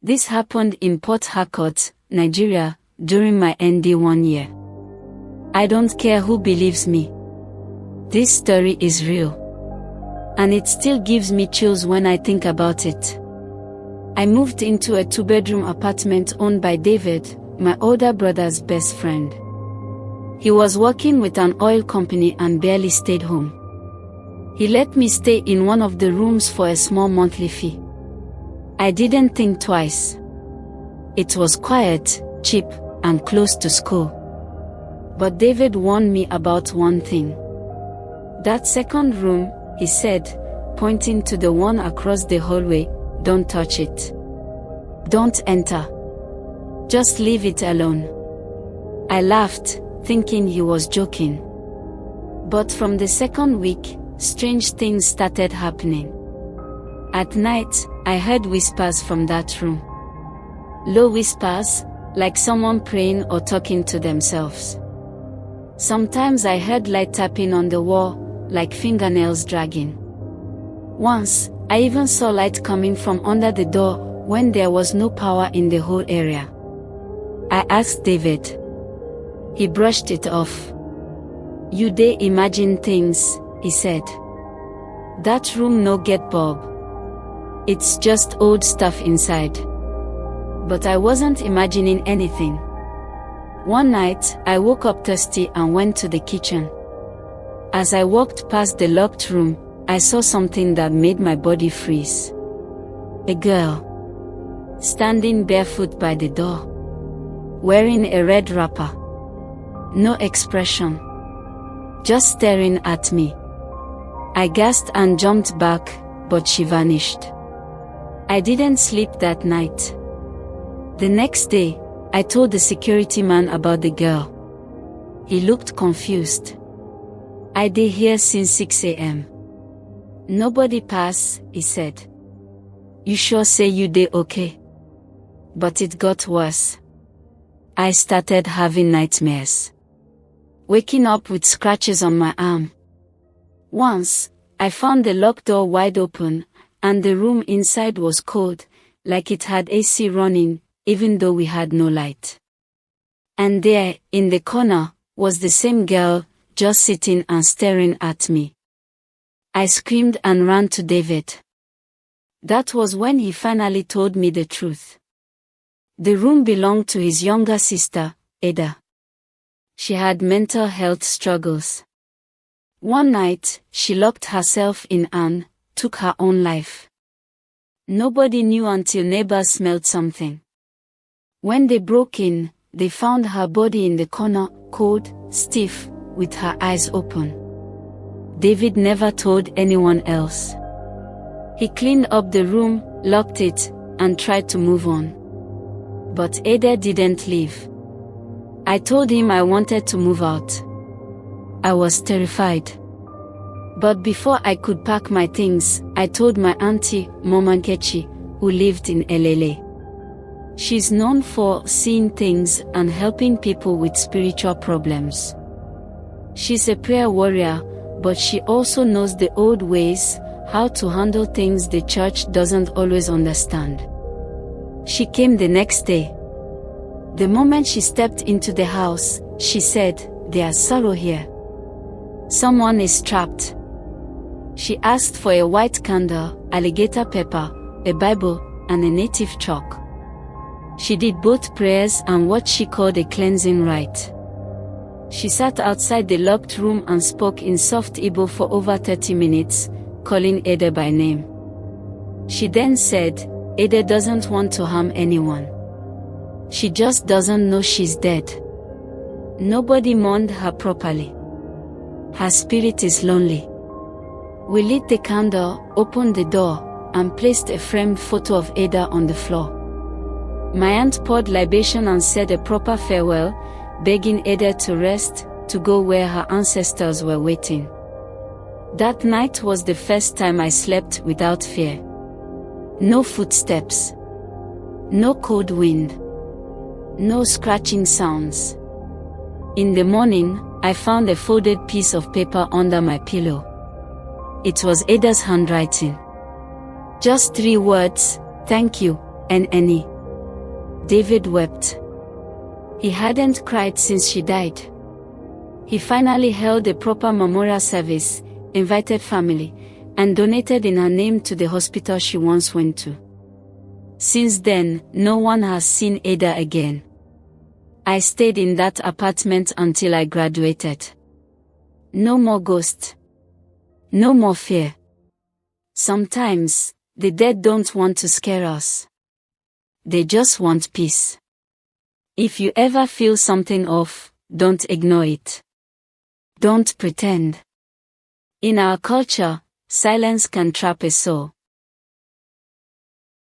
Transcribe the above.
This happened in Port Harcourt, Nigeria, during my ND 1 year. I don't care who believes me. This story is real. And it still gives me chills when I think about it. I moved into a 2-bedroom apartment owned by David, my older brother's best friend. He was working with an oil company and barely stayed home. He let me stay in one of the rooms for a small monthly fee. I didn't think twice. It was quiet, cheap, and close to school. But David warned me about one thing. That second room, he said, pointing to the one across the hallway, don't touch it. Don't enter. Just leave it alone. I laughed, thinking he was joking. But from the second week, strange things started happening. At night, I heard whispers from that room. Low whispers, like someone praying or talking to themselves. Sometimes I heard light tapping on the wall, like fingernails dragging. Once, I even saw light coming from under the door when there was no power in the whole area. I asked David. He brushed it off. You dey imagine things, he said. That room no get bulb. It's just old stuff inside. But I wasn't imagining anything. One night, I woke up thirsty and went to the kitchen. As I walked past the locked room, I saw something that made my body freeze. A girl. Standing barefoot by the door. Wearing a red wrapper. No expression. Just staring at me. I gasped and jumped back, but she vanished. I didn't sleep that night. The next day, I told the security man about the girl. He looked confused. I dey here since 6 a.m. Nobody pass, he said. You sure say you dey okay? But it got worse. I started having nightmares. Waking up with scratches on my arm. Once, I found the locked door wide open, and the room inside was cold, like it had AC running, even though we had no light. And there, in the corner, was the same girl, just sitting and staring at me. I screamed and ran to David. That was when he finally told me the truth. The room belonged to his younger sister, Ada. She had mental health struggles. One night, she locked herself in and took her own life. Nobody knew until neighbors smelled something. When they broke in, they found her body in the corner, cold, stiff, with her eyes open. David never told anyone else. He cleaned up the room, locked it, and tried to move on. But Ada didn't leave. I told him I wanted to move out. I was terrified. But before I could pack my things, I told my auntie, Mama Nkechi, who lived in LLA. She's known for seeing things and helping people with spiritual problems. She's a prayer warrior, but she also knows the old ways, how to handle things the church doesn't always understand. She came the next day. The moment she stepped into the house, she said, "There's sorrow here. Someone is trapped." She asked for a white candle, alligator pepper, a Bible, and a native chalk. She did both prayers and what she called a cleansing rite. She sat outside the locked room and spoke in soft Igbo for over 30 minutes, calling Ada by name. She then said, Ada doesn't want to harm anyone. She just doesn't know she's dead. Nobody mourned her properly. Her spirit is lonely. We lit the candle, opened the door, and placed a framed photo of Ada on the floor. My aunt poured libation and said a proper farewell, begging Ada to rest, to go where her ancestors were waiting. That night was the first time I slept without fear. No footsteps. No cold wind. No scratching sounds. In the morning, I found a folded piece of paper under my pillow. It was Ada's handwriting. Just 3 words, thank you, and any. David wept. He hadn't cried since she died. He finally held a proper memorial service, invited family, and donated in her name to the hospital she once went to. Since then, no one has seen Ada again. I stayed in that apartment until I graduated. No more ghosts. No more fear. Sometimes, the dead don't want to scare us. They just want peace. If you ever feel something off, don't ignore it. Don't pretend. In our culture, silence can trap a soul.